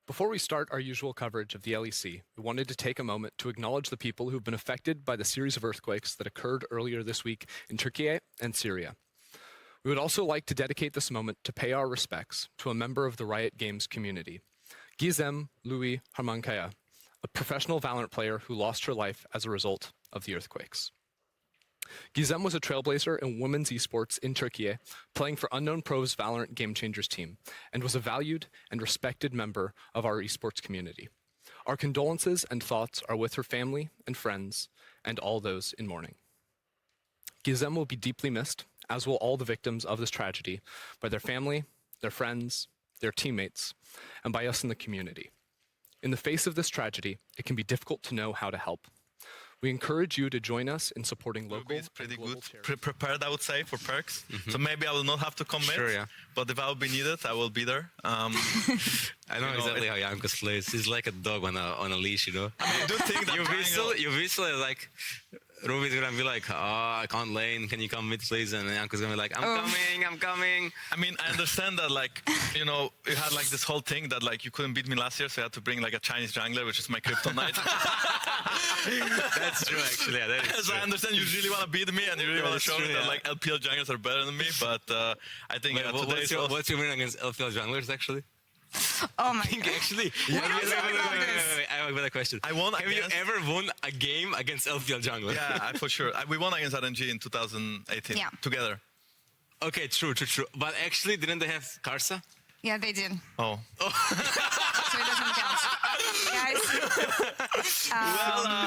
Before we start our usual coverage of the LEC, we wanted to take a moment to acknowledge the people who've been affected by the series of earthquakes that occurred earlier this week in Turkey and Syria. We would also like to dedicate this moment to pay our respects to a member of the Riot Games community, Gizem Louis Harmankaya, a professional Valorant player who lost her life as a result of the earthquakes. Gizem was a trailblazer in women's esports in Turkey, playing for Unknown Pro's Valorant Game Changers team, and was a valued and respected member of our esports community. Our condolences and thoughts are with her family and friends, and all those in mourning. Gizem will be deeply missed, as will all the victims of this tragedy, by their family, their friends, their teammates, and by us in the community. In the face of this tragedy, it can be difficult to know how to help. We encourage you to join us in supporting local Ruby is pretty good prepared, I would say, for perks. So maybe I will not have to commit, Sure, yeah. but if I will be needed, I will be there. I know exactly how Jankos plays. He's like a dog on a leash, you know. I mean, I do think that you whistle like Ruby's gonna be like, oh, I can't lane. Can you come mid, please? And Jankos gonna be like, I'm coming. I mean, I understand that, like, you know, you had like this whole thing that like you couldn't beat me last year, so you had to bring like a Chinese jungler, which is my kryptonite. That's true, actually. Yeah, that is So true. I understand you really want to beat me and you really want to show me that like LPL junglers are better than me, but I think Wait, what's your win against LPL junglers, actually? Oh my God. Actually, Wait, I have a better question. I won Have against... you ever won a game against LPL jungler? Yeah, for sure. We won against RNG in 2018 together. Okay, true. But actually, didn't they have Karsa? Yeah, they did. Oh. So it doesn't count. Guys.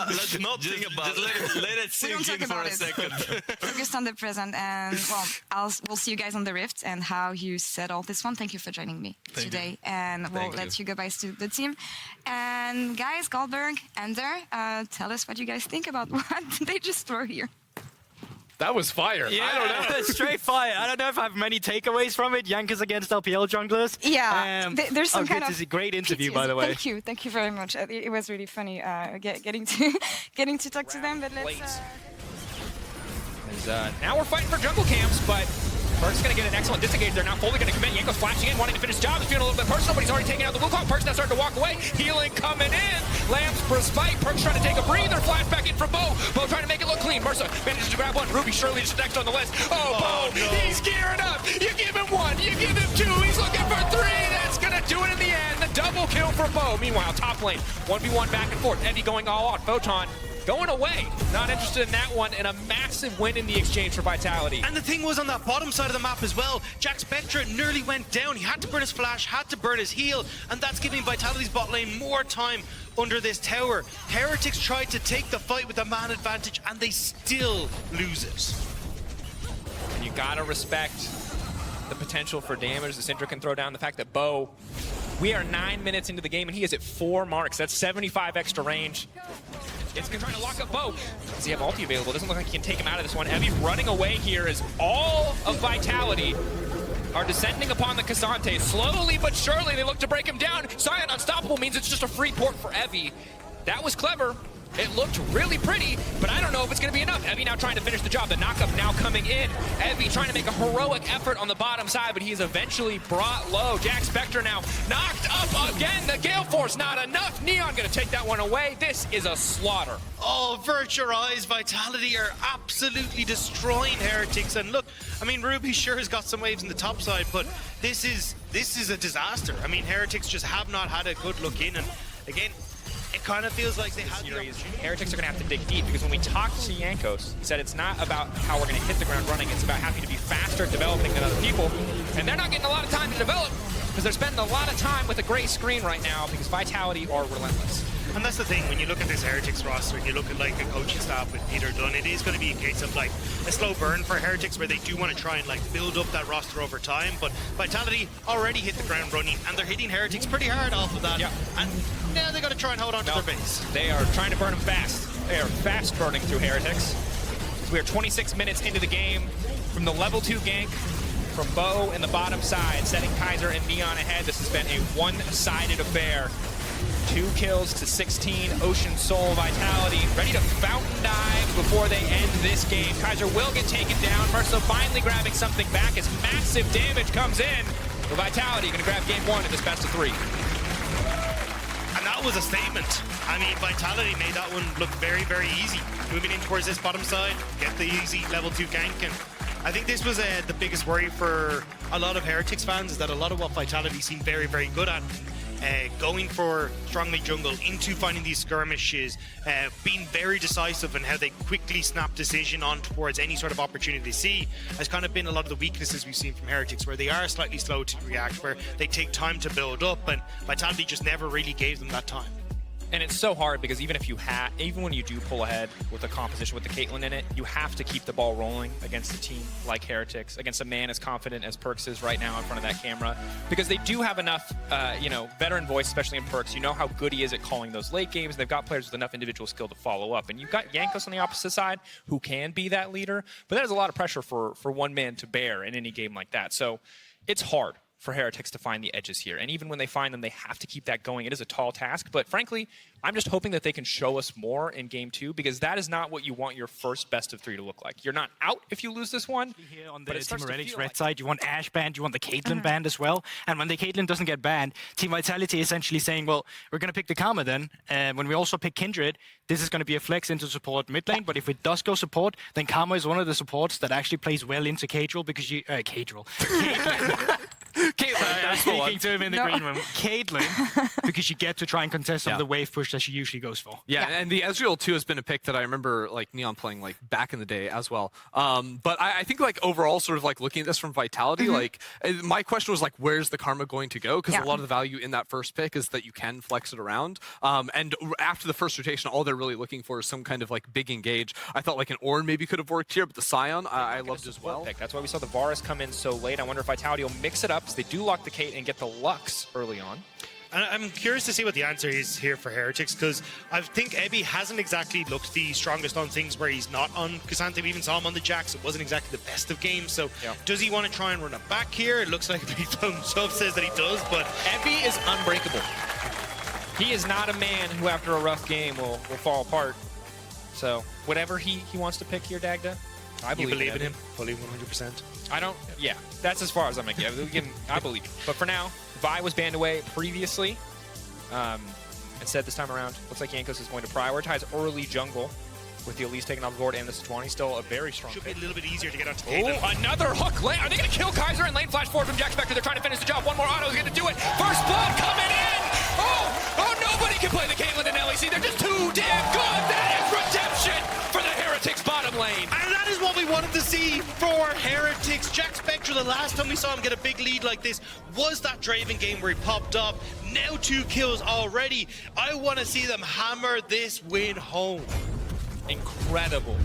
Let's not think about it. Let it sink in for a second. Focus on the present, and well, we'll see you guys on the Rift and how you set all this one. Thank you for joining me today, and we'll let you goodbyes to the team. And guys, Goldberg, Ender, tell us what you guys think about what they just throw here. That was fire. Yeah, I don't know. Straight fire. I don't know if I have many takeaways from it. Jankos against LPL junglers. Yeah, there's some kind of great interview, PTSD. by the way. Thank you very much. It was really funny getting to talk to them. But let's. Now we're fighting for jungle camps, but Perk's going to get an excellent disengage. They're now fully going to commit. Jankos flashing in, wanting to finish the job. It's feeling a little bit personal, but he's already taken out the Wukong. Perk's now starting to walk away. Healing coming in. Lambs for a spike. Perk's trying to take a breather. Flash back in from Bo. Bo trying to make it look clean. Mercer manages to grab one. Ruby surely just next on the list. Oh, Bo, he's gearing up. You give him one. You give him two. He's looking for three. That's going to do it in the end. The double kill for Bo. Meanwhile, top lane. 1v1 back and forth. Evie going all out. Photon going away. Not interested in that one, and a massive win in the exchange for Vitality. And the thing was on that bottom side of the map as well, Jack Spectre nearly went down. He had to burn his flash, had to burn his heal, and that's giving Vitality's bot lane more time under this tower. Heretics tried to take the fight with a man advantage, and they still lose it. And you gotta respect the potential for damage the Syndra can throw down. The fact that Bo, we are 9 minutes into the game, and he is at 4 marks. That's 75 extra range. It's trying to lock up Bo. Does he have ulti available? Doesn't look like he can take him out of this one. Evie running away here as all of Vitality are descending upon the Cassante. Slowly but surely, they look to break him down. Sion Unstoppable means it's just a free port for Evie. That was clever. It looked really pretty, but I don't know if it's going to be enough. Evie now trying to finish the job. The knockup now coming in. Evie trying to make a heroic effort on the bottom side, but he is eventually brought low. Jack Spectre now knocked up again. The Gale Force not enough. Neon going to take that one away. This is a slaughter. Oh, Virtual Eyes, Vitality are absolutely destroying Heretics. And look, I mean, Ruby sure has got some waves in the top side, but this is a disaster. I mean, Heretics just have not had a good look in, and again, it kind of feels like they had the opportunity. Heretics are going to have to dig deep, because when we talked to Jankos, he said it's not about how we're going to hit the ground running, it's about having to be faster at developing than other people. And they're not getting a lot of time to develop, because they're spending a lot of time with a gray screen right now, because Vitality are relentless. And that's the thing, when you look at this Heretics roster and you look at like the coaching staff with Peter Dunn, it is going to be a case of like a slow burn for Heretics, where they do want to try and like build up that roster over time. But Vitality already hit the ground running, and they're hitting Heretics pretty hard off of that. And now they got to try and hold on to their base. They are trying to burn them fast. They are fast burning through Heretics. We are 26 minutes into the game from the level 2 gank from Bo in the bottom side, setting Kaiser and Neon ahead. This has been a one-sided affair. 2 kills to 16. Ocean Soul Vitality ready to fountain dive before they end this game. Kaiser will get taken down. Merso finally grabbing something back as massive damage comes in. The Vitality going to grab game 1 in this best of 3. that was a statement. I mean, Vitality made that one look very, very easy. Moving in towards this bottom side, get the easy level 2 gank. And I think this was the biggest worry for a lot of Heretics fans, is that a lot of what Vitality seemed very, very good at, going for strong mid jungle, into finding these skirmishes, being very decisive in how they quickly snap decision on towards any sort of opportunity they see, has kind of been a lot of the weaknesses we've seen from Heretics, where they are slightly slow to react, where they take time to build up, and Vitality just never really gave them that time. And it's so hard because even when you do pull ahead with a composition with the Caitlyn in it, you have to keep the ball rolling against a team like Heretics, against a man as confident as Perks is right now in front of that camera, because they do have enough, veteran voice, especially in Perks. You know how good he is at calling those late games. They've got players with enough individual skill to follow up, and you've got Jankos on the opposite side who can be that leader, but that is a lot of pressure for one man to bear in any game like that. So it's hard for Heretics to find the edges here. And even when they find them, they have to keep that going. It is a tall task, but frankly, I'm just hoping that they can show us more in game 2, because that is not what you want your first best of 3 to look like. You're not out if you lose this one. Here on the Team Heretics red side, you want Ashe banned, you want the Caitlyn banned as well. And when the Caitlyn doesn't get banned, Team Vitality is essentially saying, well, we're going to pick the Karma then. And when we also pick Kindred, this is going to be a flex into support mid lane. But if it does go support, then Karma is one of the supports that actually plays well into Caitlyn, because you... Caitlyn. Caitlyn, speaking to him in the green room. Caitlyn, because you get to try and contest some of the wave push that she usually goes for. Yeah, and the Ezreal too has been a pick that I remember like Neon playing like back in the day as well. But I think like overall, sort of like looking at this from Vitality, like my question was like, where's the Karma going to go? Because a lot of the value in that first pick is that you can flex it around. And after the first rotation, all they're really looking for is some kind of like big engage. I thought like an Ornn maybe could have worked here, but the Scion I loved as well. That's why we saw the Varus come in so late. I wonder if Vitality will mix it up, so they do lock the Kate and get the Lux early on. And I'm curious to see what the answer is here for Heretics, because I think Ebby hasn't exactly looked the strongest on things where he's not on Cassandra. We even saw him on the Jax. It wasn't exactly the best of games. So does he want to try and run it back here? It looks like Big Thumbs Up says that he does, but Ebby is unbreakable. He is not a man who after a rough game will fall apart. So whatever he wants to pick here, Dagda, I believe in him fully 100%. I don't, that's as far as I'm making it. I believe it. But for now, Vi was banned away previously. Instead, this time around, looks like Jankos is going to prioritize early jungle with the Elise taken off the board and the Sejuani still a very strong Should pick. be a little bit easier to get onto Caitlyn. Oh, another hook lane. Are they going to kill Kaiser and lane flash forward from Jack Spectre? They're trying to finish the job. One more auto is going to do it. First blood coming in. Oh, nobody can play the Caitlyn in LEC. They're just too damn good. That is redemption for the Heretics bottom lane. And that is what we wanted to see for Heretics. Jack Spectre, the last time we saw him get a big lead like this was that Draven game where he popped up. Now 2 kills already. I want to see them hammer this win home. Incredible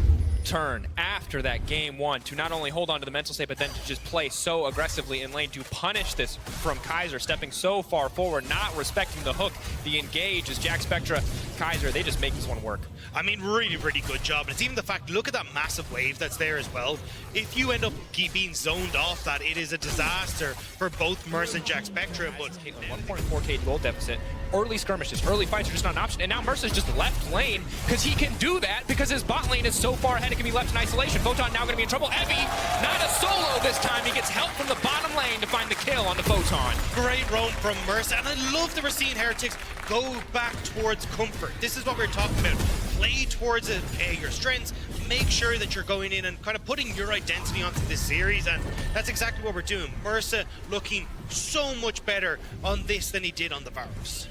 turn after that game 1 to not only hold on to the mental state, but then to just play so aggressively in lane to punish this from Kaiser, stepping so far forward, not respecting the hook, the engage as Jack Spectra, Kaiser, they just make this one work. I mean, really, really good job. And it's even the fact, look at that massive wave that's there as well. If you end up being zoned off that, it is a disaster for both Merce and Jack Spectra. But 1.4k gold deficit. Early skirmishes, early fights are just not an option. And now Mercer's just left lane because he can do that because his bot lane is so far ahead it can be left in isolation. Photon now going to be in trouble. Evie, not a solo this time. He gets help from the bottom lane to find the kill on the Photon. Great roam from Mercer. And I love that we're seeing Heretics go back towards comfort. This is what we're talking about. Play towards your strengths. Make sure that you're going in and kind of putting your identity onto this series, and that's exactly what we're doing. Mercer looking so much better on this than he did on the Varus.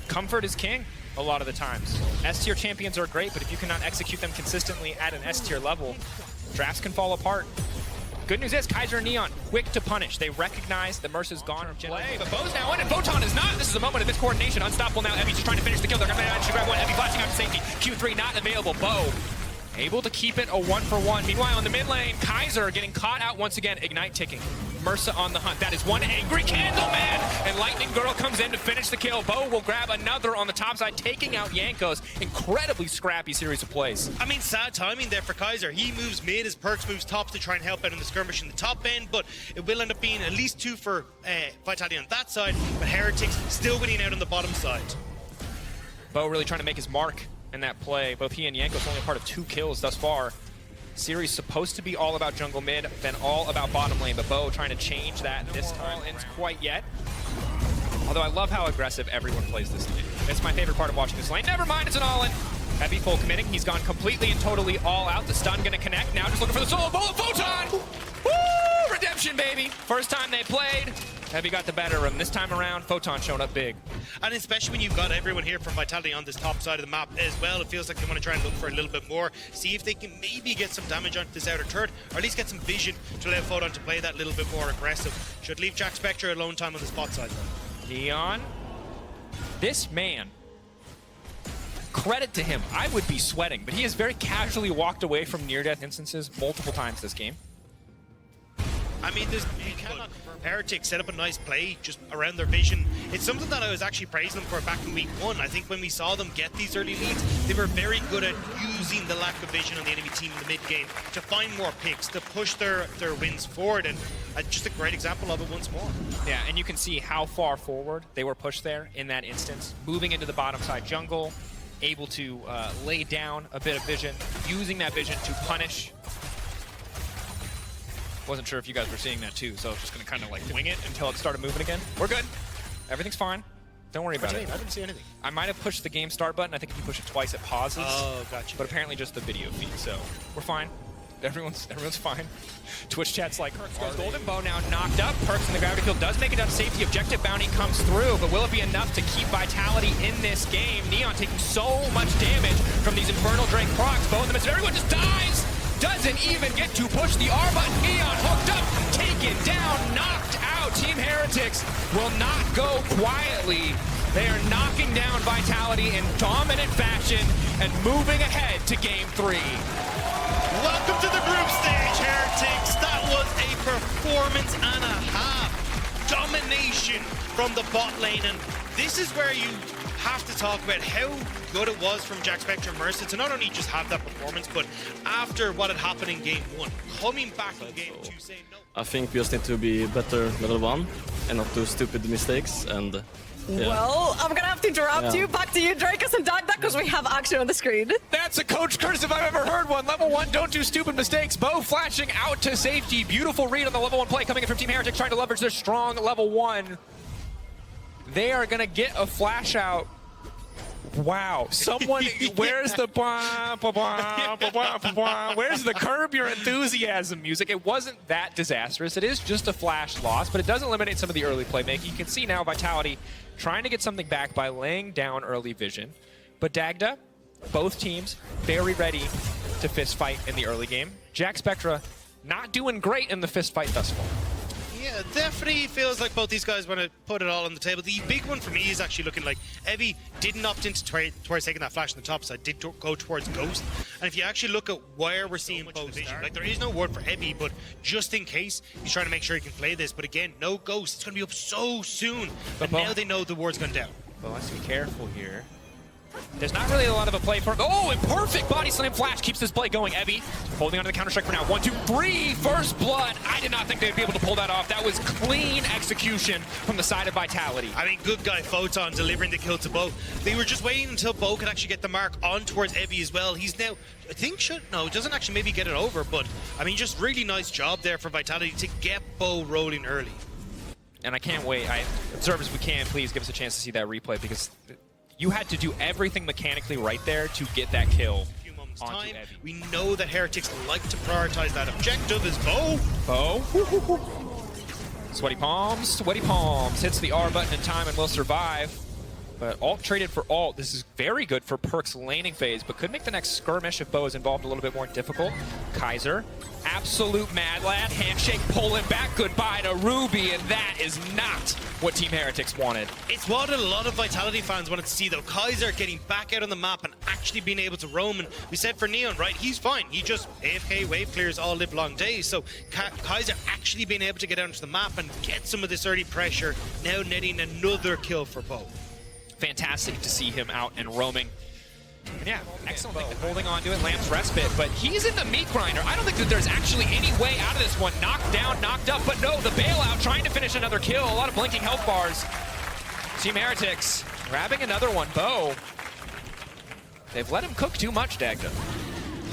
Comfort is king a lot of the times. S-tier champions are great, but if you cannot execute them consistently at an S-tier level, drafts can fall apart. Good news is Kaiser and Neon quick to punish. They recognize that Mercer's gone from play, but Bo's now in and Photon is not. This is a moment of miscoordination. Unstoppable now. Evie's just trying to finish the kill. They're going to manage to grab one. Evie flashing out to safety. Q3 not available. Bo able to keep it a 1-for-1. Meanwhile, on the mid lane, Kaiser getting caught out once again. Ignite ticking. Mercer on the hunt. That is one angry candle, man. And Lightning Girl comes in to finish the kill. Bo will grab another on the top side, taking out Jankos. Incredibly scrappy series of plays. I mean, sad timing there for Kaiser. He moves mid as Perks moves top to try and help out in the skirmish in the top end, but it will end up being at least 2 for Vitality on that side, but Heretics still winning out on the bottom side. Bo really trying to make his mark in that play. Both he and Jankos only a part of 2 kills thus far. Series supposed to be all about jungle mid, then all about bottom lane, but Bo trying to change that this time. Ends quite yet. Although I love how aggressive everyone plays this game. That's my favorite part of watching this lane. Never mind, it's an all-in. Heavy full committing. He's gone completely and totally all out. The stun gonna connect. Now just looking for the solo bullet. Photon! Woo! Redemption, baby. First time they played. Heavy got the better of him. This time around, Photon showing up big. And especially when you've got everyone here from Vitality on this top side of the map as well, it feels like they want to try and look for a little bit more, see if they can maybe get some damage onto this outer turret, or at least get some vision to allow Photon to play that little bit more aggressive. Should leave Jack Spectre alone time on the spot side though. Neon, this man, credit to him, I would be sweating, but he has very casually walked away from near-death instances multiple times this game. I mean, you cannot Heretics set up a nice play just around their vision. It's something that I was actually praising them for back in week 1. I think when we saw them get these early leads, they were very good at using the lack of vision on the enemy team in the mid-game to find more picks, to push their wins forward, and just a great example of it once more. Yeah, and you can see how far forward they were pushed there in that instance. Moving into the bottom side jungle, able to lay down a bit of vision, using that vision to punish. Wasn't sure if you guys were seeing that too, so I was just gonna kind of like wing it until it started moving again. We're good. Everything's fine. Don't worry about it. I didn't see anything. I might have pushed the game start button. I think if you push it twice, it pauses. Oh, gotcha. But apparently just the video feed, so we're fine. Everyone's fine. Twitch chat's like, Perks goes golden. Bow now knocked up. Perks in the gravity field does make it down to safety. Objective bounty comes through, but will it be enough to keep Vitality in this game? Neon taking so much damage from these Infernal Drake procs. Bow in the midst of everyone just dies. Doesn't even get to push the R button. Neon hooked up, taken down, knocked out. Team Heretics will not go quietly. They are knocking down Vitality in dominant fashion and moving ahead to Game 3. Welcome to the group stage, Heretics. That was a performance and a half. Domination from the bot lane, and this is where you have to talk about how good it was from Jack Spectre and Mercy to not only just have that performance, but after what had happened in Game 1, coming back in Game 2 saying no. I think we just need to be better level 1 and not do stupid mistakes, and yeah. Well, I'm gonna have to interrupt you. Back to you, Drakus and Dagda, because we have action on the screen. That's a coach curse if I've ever heard one. Level 1, don't do stupid mistakes. Bow flashing out to safety. Beautiful read on the level 1 play coming in from Team Heretics, trying to leverage their strong level 1. They are gonna get a flash out. Wow, someone, where's the where's the curb your enthusiasm music? It wasn't that disastrous. It is just a flash loss, but it does eliminate some of the early playmaking. You can see now Vitality trying to get something back by laying down early vision. But Dagda, both teams very ready to fist fight in the early game. Jack Spectra not doing great in the fist fight thus far. Yeah, definitely feels like both these guys want to put it all on the table. The big one for me is actually looking like Evie didn't opt into towards taking that flash on the top side, did go towards Ghost. And if you actually look at where we're seeing both vision, like there is no word for Evie, but just in case, he's trying to make sure he can play this. But again, no Ghost. It's going to be up so soon. But now they know the ward's gone down. Well, let's be careful here. There's not really a lot of a play for... Oh, and perfect body slam flash keeps this play going. Evie holding onto the counter-strike for now. 1, 2, 3, first blood. I did not think they'd be able to pull that off. That was clean execution from the side of Vitality. I mean, good guy Photon delivering the kill to Bo. They were just waiting until Bo could actually get the mark on towards Evie as well. He's now, I think, doesn't actually maybe get it over, but I mean, just really nice job there for Vitality to get Bo rolling early. And I can't wait. Observers, we can please give us a chance to see that replay, because you had to do everything mechanically right there to get that kill. Time. We know that Heretics like to prioritize that objective as Bo. Sweaty palms, hits the R button in time and will survive. But alt traded for alt. This is very good for Perk's laning phase, but could make the next skirmish if Bo is involved a little bit more difficult. Kaiser, absolute mad lad, handshake pulling back, goodbye to Ruby, and that is not what Team Heretics wanted. It's what a lot of Vitality fans wanted to see though. Kaiser getting back out on the map and actually being able to roam, and we said for Neon, right, he's fine. He just AFK wave clears all live long days. So Kaiser actually being able to get out onto the map and get some of this early pressure, now netting another kill for Bo. Fantastic to see him out and roaming. And yeah, excellent holding on to it, Lamb's respite, but he's in the meat grinder. I don't think that there's actually any way out of this one. Knocked down, knocked up, but no, the bailout trying to finish another kill. A lot of blinking health bars. Team Heretics grabbing another one. Bo, they've let him cook too much, Dagda.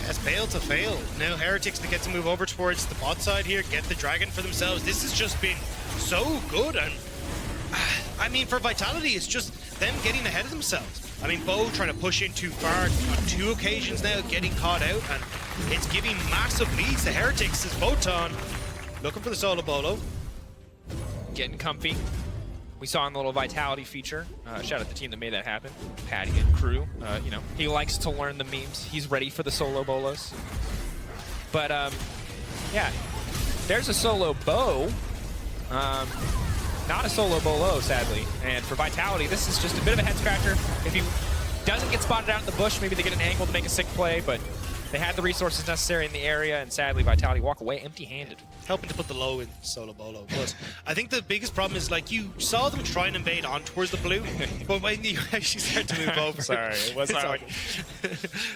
Yes, fail to fail. Now Heretics to get to move over towards the bot side here, get the dragon for themselves. This has just been so good, and I mean, for Vitality, it's just them getting ahead of themselves. I mean, Bo trying to push in too far on 2 occasions now, getting caught out, and it's giving massive leads to Heretics as Photon looking for the solo bolo. Getting comfy. We saw in the little Vitality feature. Shout out the team that made that happen. Patty and crew. You know, he likes to learn the memes. He's ready for the solo bolos. But, yeah. There's a solo Bo. Not a solo bolo, sadly. And for Vitality, this is just a bit of a head scratcher. If he doesn't get spotted out in the bush, maybe they get an angle to make a sick play, but they had the resources necessary in the area, and sadly, Vitality walk away empty-handed. Helping to put the low in solo bolo. But I think the biggest problem is, like, you saw them try and invade on towards the blue, but when you actually start to move over. Sorry, it was not like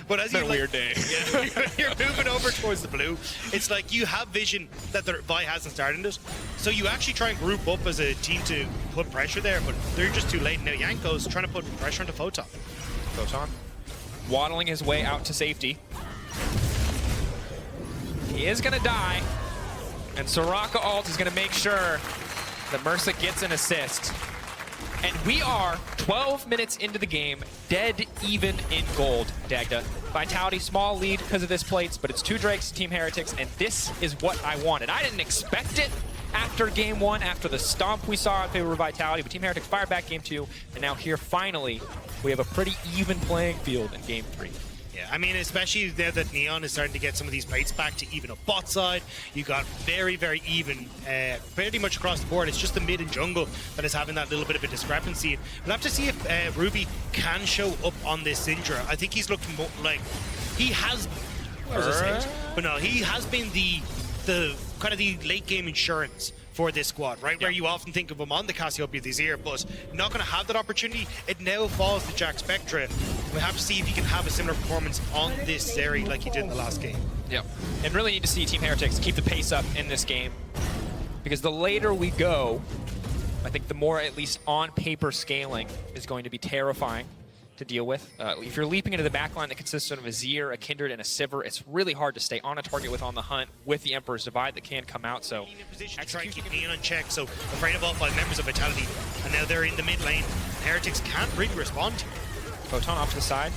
but as a you weird day. Yeah, you're moving over towards the blue. It's like you have vision that the Vi hasn't started it, so you actually try and group up as a team to put pressure there, but they're just too late. Now Yanko's trying to put pressure onto Photon. Photon waddling his way out to safety. He is going to die, and Soraka ult is going to make sure that Mersa gets an assist. And we are 12 minutes into the game, dead even in gold, Dagda. Vitality, small lead because of this plates, but it's 2 Drakes, Team Heretics, and this is what I wanted. I didn't expect it after game 1, after the stomp we saw in favor of Vitality, but Team Heretics fired back game 2, and now here, finally, we have a pretty even playing field in game 3. Yeah, I mean, especially now that Neon is starting to get some of these plates back to even up bot side. You got very, very even, pretty much across the board. It's just the mid and jungle that is having that little bit of a discrepancy. We'll have to see if Ruby can show up on this Syndra. I think he's looking more like he has. But no, he has been the kind of the late game insurance for this squad, right? Yeah. Where you often think of him on the Cassiopeia this year, but not going to have that opportunity. It now falls to Jack Spectra. We'll have to see if he can have a similar performance on this series like he did in the last game. Yep. And really need to see Team Heretics keep the pace up in this game, because the later we go, I think the more, at least on paper, scaling is going to be terrifying to deal with. If you're leaping into the backline that consists of a Zir, a Kindred, and a Sivir, it's really hard to stay on a target with On the Hunt with the Emperor's Divide that can come out. So, in position to try and keep Neon on check, so afraid of all 5 members of Vitality, and now they're in the mid lane. Heretics can't really respond. Photon off to the side.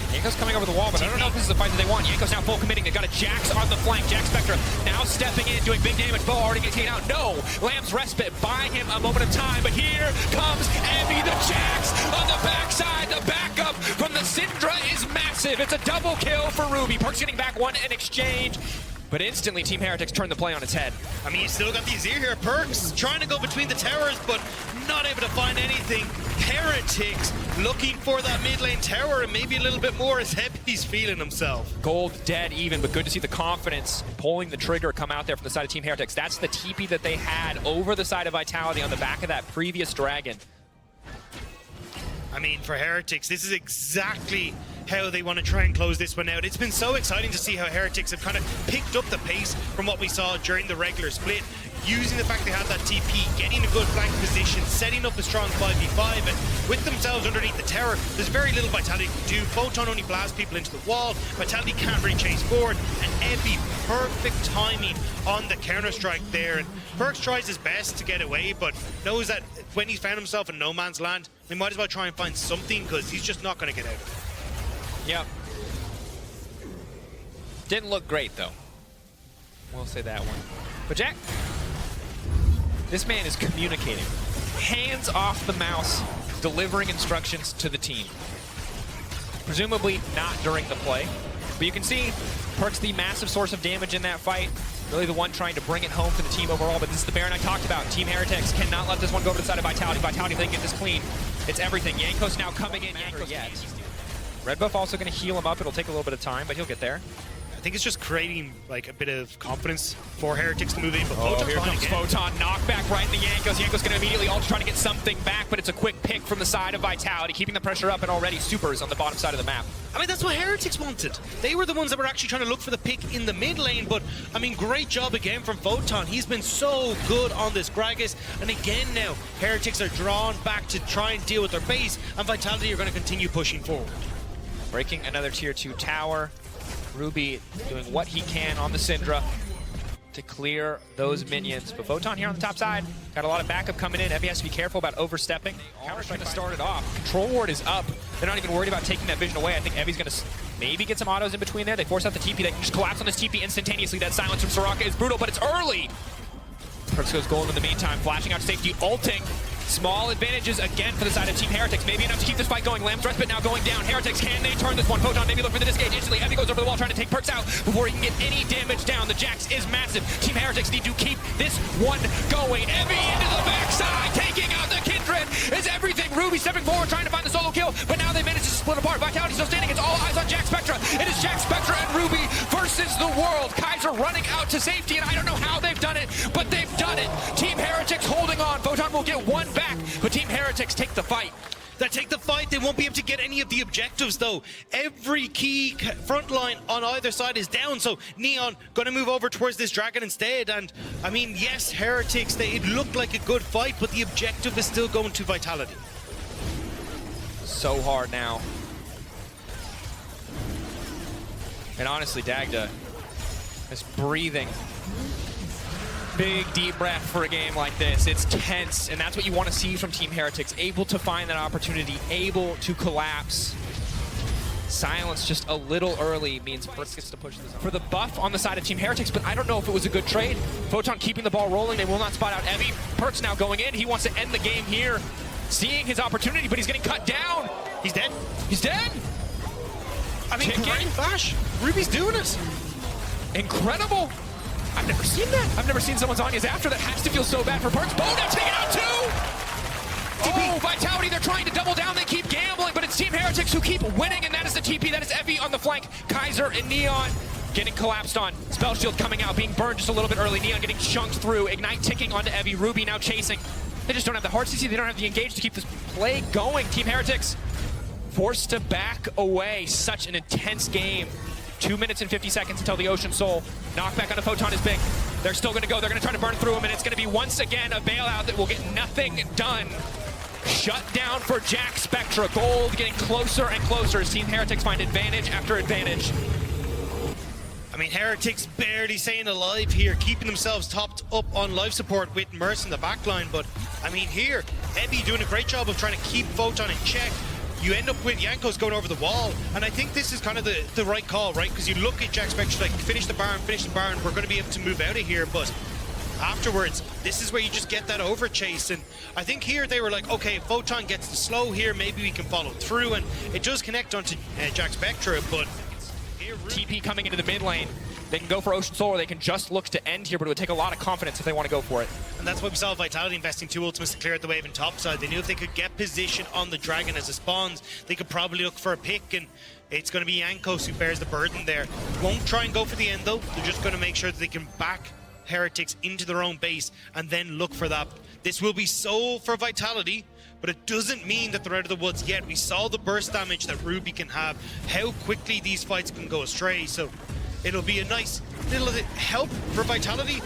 Yanko's coming over the wall, but I don't know if this is the fight that they want. Yanko's now full committing. They've got a Jax on the flank. Jax Spectra now stepping in, doing big damage. Bo already getting taken out. No! Lamb's respite, buying him a moment of time, but here comes Emmy the Jax on the backside. The backup from the Syndra is massive. It's a double kill for Ruby. Perkz getting back 1 in exchange. But instantly, Team Heretics turned the play on its head. I mean, you still got the Azir here. Perkz trying to go between the towers, but not able to find anything. Heretics looking for that mid lane tower, and maybe a little bit more as Heppy's feeling himself. Gold dead even, but good to see the confidence pulling the trigger come out there from the side of Team Heretics. That's the TP that they had over the side of Vitality on the back of that previous dragon. I mean, for Heretics, this is exactly how they want to try and close this one out. It's been so exciting to see how Heretics have kind of picked up the pace from what we saw during the regular split, using the fact they had that TP, getting a good flank position, setting up a strong 5v5, and with themselves underneath the tower, there's very little Vitality can do. Photon only blasts people into the wall. Vitality can't really chase forward, and Epi, perfect timing on the counter-strike there. And Perkz tries his best to get away, but knows that when he's found himself in no man's land, they might as well try and find something, because he's just not going to get out of it. Yep. Didn't look great, though. We'll say that one. But Jack, this man is communicating. Hands off the mouse, delivering instructions to the team. Presumably not during the play, but you can see Perkz the massive source of damage in that fight. Really the one trying to bring it home for the team overall, but this is the Baron I talked about. Team Heretics cannot let this one go to the side of Vitality. Vitality, if they can get this clean, it's everything. Yanko's now coming in. Yanko's yet. Red buff also going to heal him up. It'll take a little bit of time, but he'll get there. I think it's just creating like a bit of confidence for Heretics to move in. But here comes Photon, knockback right in the Yankos. Yankos going to immediately ult, trying to get something back, but it's a quick pick from the side of Vitality, keeping the pressure up, and already Supers on the bottom side of the map. I mean, that's what Heretics wanted. They were the ones that were actually trying to look for the pick in the mid lane, but I mean, great job again from Photon. He's been so good on this Gragas, and again now, Heretics are drawn back to try and deal with their base, and Vitality are going to continue pushing forward. Breaking another tier 2 tower. Ruby doing what he can on the Syndra. to clear those minions. But Photon here on the top side, got a lot of backup coming in. Evie has to be careful about overstepping. Counter's trying to start it off. Control ward is up. They're not even worried about taking that vision away. I think Evie's going to maybe get some autos in between there. They force out the TP. They can just collapse on this TP instantaneously. That silence from Soraka is brutal, but it's early. Perks goes gold in the meantime, flashing out safety, ulting. Small advantages again for the side of Team Heretics. Maybe enough to keep this fight going. Lamb's Respite now going down. Heretics, can they turn this one? Photon maybe look for the disengage instantly. Evie goes over the wall trying to take Perks out before he can get any damage down. The Jax is massive. Team Heretics need to keep this one going. Evie into the backside, taking out the Kindred. Is everything. Ruby stepping forward, trying to find the solo kill, but now they managed to split apart. Vitality still standing. It's all eyes on Jax Spectra. It is Jax Spectra and Ruby versus the world. Kaiser running out to safety, and I don't know how they've done it, but they've done it. Team Heretics holding on. Photon will get one back, but Team Heretics take the fight. They take the fight. They won't be able to get any of the objectives, though. Every key front line on either side is down, so Neon going to move over towards this dragon instead. And, I mean, yes, Heretics, it looked like a good fight, but the objective is still going to Vitality. So hard now. And honestly, Dagda is breathing. Big, deep breath for a game like this. It's tense, and that's what you want to see from Team Heretics. Able to find that opportunity, able to collapse. Silence just a little early means Perks gets to push this for the buff on the side of Team Heretics, but I don't know if it was a good trade. Photon keeping the ball rolling. They will not spot out Evie. Perks now going in. He wants to end the game here. Seeing his opportunity, but he's getting cut down. He's dead. He's dead. I mean, great flash. Ruby's doing it. Incredible. I've never seen that. I've never seen someone's Anya's after. That has to feel so bad for Perks. Bo now taken out too! Oh, Vitality, they're trying to double down. They keep gambling, but it's Team Heretics who keep winning, and that is the TP. That is Evie on the flank. Kaiser and Neon getting collapsed on. Spell Shield coming out, being burned just a little bit early. Neon getting chunked through. Ignite ticking onto Evie. Ruby now chasing. They just don't have the heart CC. They don't have the engage to keep this play going. Team Heretics forced to back away. Such an intense game. 2 minutes and 50 seconds until the Ocean Soul. Knockback on the Photon is big. They're still going to go. They're going to try to burn through him, and it's going to be once again a bailout that will get nothing done. Shut down for Jax Spectra. Gold getting closer and closer as Team Heretics find advantage after advantage. I mean, Heretics barely staying alive here, keeping themselves topped up on life support with Merce in the backline. But, I mean, here, Evie doing a great job of trying to keep Photon in check. You end up with Jankos going over the wall, and I think this is kind of the right call, right? Because you look at Jax Spectra, like, finish the Baron, we're going to be able to move out of here, but afterwards, this is where you just get that over chase, and I think here they were like, okay, if Photon gets the slow here, maybe we can follow through, and it does connect onto Jax Spectra, but here, TP coming into the mid lane. They can go for Ocean Soul, or they can just look to end here, but it would take a lot of confidence if they want to go for it. And that's why we saw Vitality investing 2 ultimates to clear out the wave in topside. They knew if they could get position on the dragon as it spawns, they could probably look for a pick, and it's going to be Jankos who bears the burden there. Won't try and go for the end, though. They're just going to make sure that they can back Heretics into their own base and then look for that. This will be so for Vitality, but it doesn't mean that they're out of the woods yet. We saw the burst damage that Ruby can have, how quickly these fights can go astray, so it'll be a nice little help for Vitality,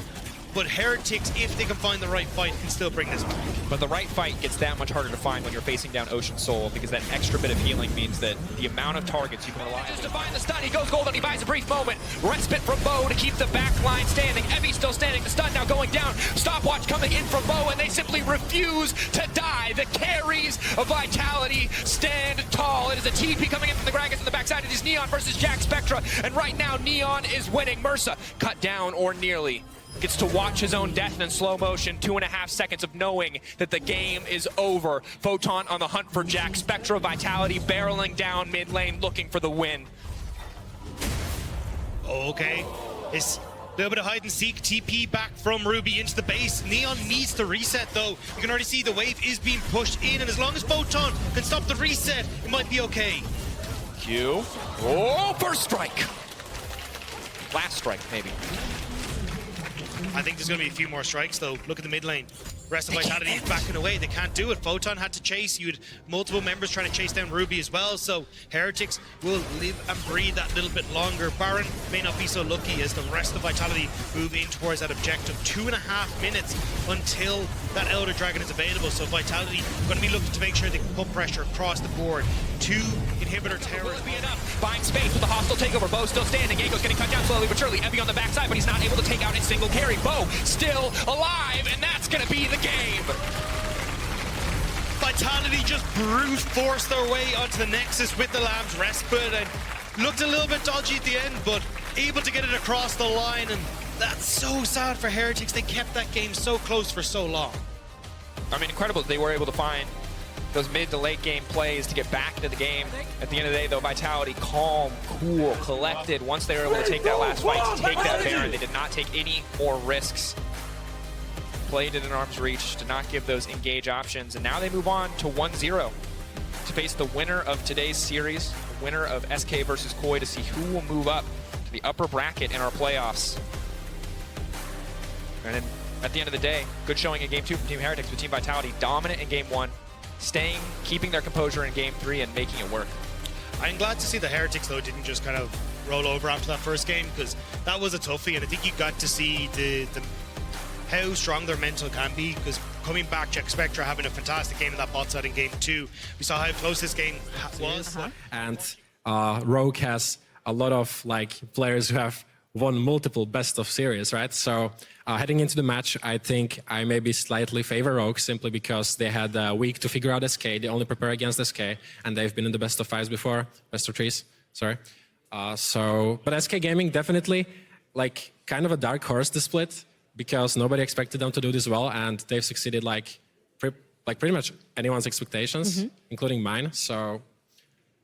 but Heretics, if they can find the right fight, can still bring this back. But the right fight gets that much harder to find when you're facing down Ocean Soul, because that extra bit of healing means that the amount of targets you can rely on. Just to find the stun, he goes golden, he buys a brief moment. Respite from Bo to keep the back line standing. Evie still standing, the stun now going down. Stopwatch coming in from Bo, and they simply refuse to die. The carries of Vitality stand tall. It is a TP coming in from the Gragas on the backside. It is Neon versus Jax Spectra, and right now Neon is winning. Mersa cut down or nearly. Gets to watch his own death in slow motion. 2.5 seconds of knowing that the game is over. Photon on the hunt for Jax Spectra. Vitality barreling down mid lane looking for the win. Okay, it's a little bit of hide and seek. TP back from Ruby into the base. Neon needs to reset, though. You can already see the wave is being pushed in, and as long as Photon can stop the reset, it might be okay. Q. Oh, first strike. Last strike, maybe. I think there's going to be a few more strikes, though. Look at the mid lane. Rest of Vitality is backing away. They can't do it. Photon had to chase. You had multiple members trying to chase down Ruby as well. So Heretics will live and breathe that little bit longer. Baron may not be so lucky as the rest of Vitality move in towards that objective. 2.5 minutes until that Elder Dragon is available. So Vitality going to be looking to make sure they can put pressure across the board. 2 inhibitor towers. Be enough. Buying space with the hostile takeover. Bo still standing. Gengo's getting cut down slowly but surely. Evie on the backside, but he's not able to take out a single carry. Bo still alive, and that's going to be the game. Vitality just brute forced their way onto the Nexus with the Lamb's Respite and looked a little bit dodgy at the end, but able to get it across the line, and that's so sad for Heretics. They kept that game so close for so long. I mean, incredible that they were able to find those mid to late game plays to get back into the game. At the end of the day, though, Vitality calm, cool, collected. Once they were able to take that last fight, to take that Baron, they did not take any more risks. Played it in arm's reach, did not give those engage options, and now they move on to 1-0 to face the winner of today's series, the winner of SK versus Koi, to see who will move up to the upper bracket in our playoffs. And then at the end of the day, good showing in Game 2 from Team Heretics, with Team Vitality dominant in Game 1, keeping their composure in Game 3 and making it work. I'm glad to see the Heretics, though, didn't just kind of roll over after that first game, because that was a toughie, and I think you got to see how strong their mental can be, because coming back, Jack Spectra having a fantastic game in that bot side in Game 2. We saw how close this game was. And Rogue has a lot of players who have won multiple best of series, right? So heading into the match, I think I maybe slightly favor Rogue, simply because they had a week to figure out SK. They only prepare against SK, and they've been in the best of 5s before, best of 3s, sorry. But SK Gaming definitely kind of a dark horse this split, because nobody expected them to do this well, and they've succeeded pretty much anyone's expectations, including mine. So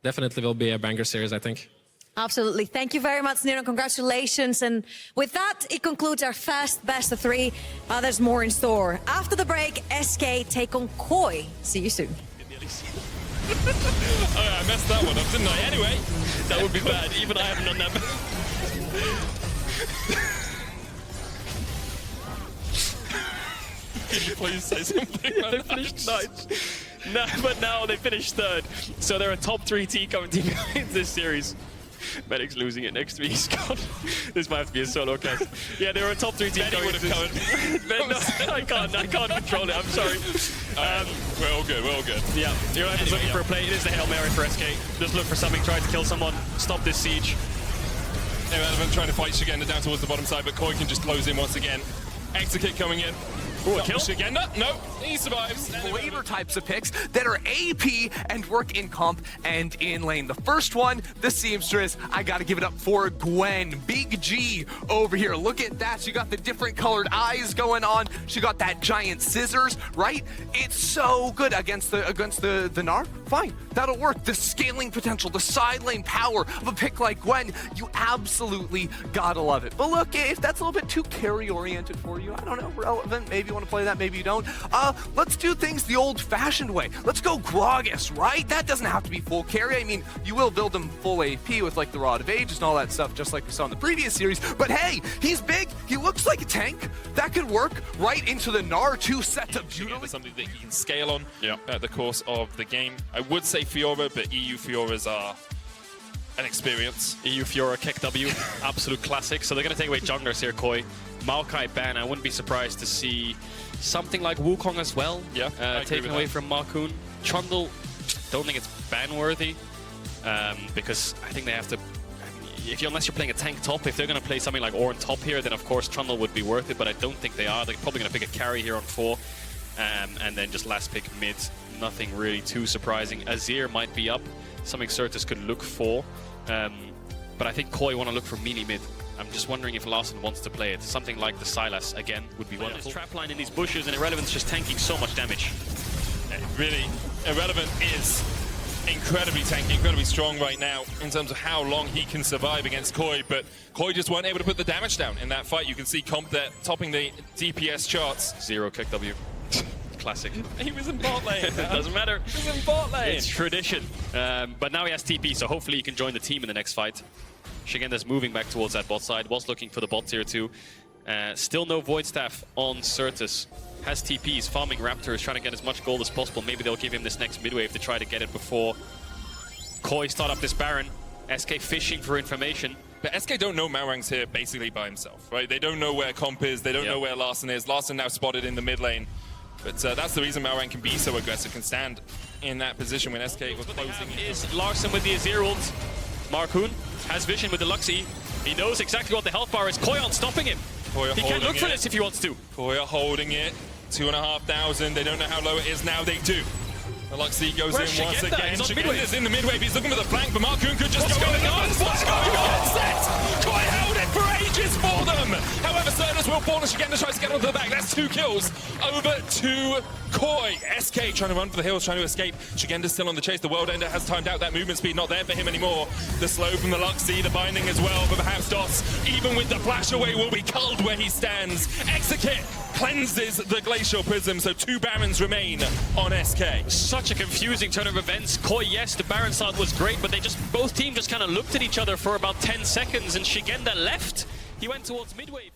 definitely will be a banger series, I think. Absolutely. Thank you very much, Nino. Congratulations. And with that, it concludes our first best of 3. There's more in store. After the break, SK take on Koi. See you soon. Oh, I messed that one up, didn't I? Anyway, that would be bad. Even I haven't done that. Could you please say something? They finished ninth. No, but now they finished 3rd. So they're a top 3 team coming team in this series. Medic's losing it next to me, Scott. This might have to be a solo cast. Yeah, they were a top 3 team. Benny would have covered. No, I can't control it. I'm sorry. We're all good. We're all good. Yeah, you're looking for a play. It is the Hail Mary for SK. Just look for something. Try to kill someone. Stop this siege. Irrelevant trying to fight Shigenda down towards the bottom side, but Koi can just close in once again. Extra kick coming in. Ooh, a kill? Shigenda? No, he survives. Flavor types of picks that are AP and work in comp and in lane. The first one, the Seamstress. I gotta give it up for Gwen. Big G over here. Look at that. She got the different colored eyes going on. She got that giant scissors, right? It's so good against the Gnar. Fine, that'll work. The scaling potential, the side lane power of a pick like Gwen, you absolutely gotta love it. But look, if that's a little bit too carry-oriented for you, I don't know, relevant, maybe you want to play that, maybe you don't. Let's do things the old-fashioned way. Let's go Gragas, right? That doesn't have to be full carry. I mean, you will build him full AP with the Rod of Ages and all that stuff, just like we saw in the previous series. But hey, he's big. He looks like a tank. That could work right into the Gnar 2 set up beautifully. Something that he can scale on at the course of the game. I would say Fiora, but EU Fioras are an experience. EU Fiora, Keck W, absolute classic. So they're going to take away junglers here, Koi. Maokai ban, I wouldn't be surprised to see something like Wukong as well. Yeah, taken away from Markoon. Trundle, don't think it's ban-worthy, because I think they have to... unless you're playing a tank top, if they're going to play something like Ornn top here, then of course Trundle would be worth it, but I don't think they are. They're probably going to pick a carry here on 4, and then just last pick mid. Nothing really too surprising. Azir might be up, something Certus could look for, but I think Koi want to look for melee mid. I'm just wondering if Larson wants to play it. Something like the Sylas, again, would be wonderful. Trapline in these bushes, and Irrelevant's just tanking so much damage. Really, Irrelevant is incredibly tanky, incredibly strong right now in terms of how long he can survive against Koi, but Koi just weren't able to put the damage down in that fight. You can see Comp there topping the DPS charts. 0 Keck W. Classic. He was in bot lane. It doesn't matter. He was in bot lane. It's tradition. But now he has TP, so hopefully he can join the team in the next fight. Shigenda's moving back towards that bot side, was looking for the bot tier 2. Still no Void Staff on Certus. Has TPs, farming Raptor, is trying to get as much gold as possible. Maybe they'll give him this next mid wave to try to get it before Koi start up this Baron. SK fishing for information. But SK don't know Malrang's here basically by himself, right? They don't know where Comp is, they don't know where Larson is. Larson now spotted in the mid lane. But that's the reason Malrang can be so aggressive, can stand in that position when SK was closing. Is Larson with the Azir ult. Marcoon has vision with the Luxie. He knows exactly what the health bar is. Koyon stopping him. He can look for this if he wants to. Koya holding it. 2,500. They don't know how low it is now. They do. The Luxie goes in once again. Shigenda's in the mid wave. He's looking for the flank, but Marcoon could just go in. What's going on? Set! Koi held it for ages for them. However, Certus will fall and Shigenda tries to get onto the back. That's 2 kills over to Koi. SK trying to run for the hills, trying to escape. Shigenda's still on the chase. The World Ender has timed out that movement speed. Not there for him anymore. The slow from the Luxie, the binding as well. But perhaps Dots, even with the flash away, will be culled where he stands. Execute cleanses the Glacial Prism, so 2 Barons remain on SK. Such a confusing turn of events. Koi, yes, the Baron start was great, but both teams just kind of looked at each other for about 10 seconds, and Shigenda left. He went towards midway.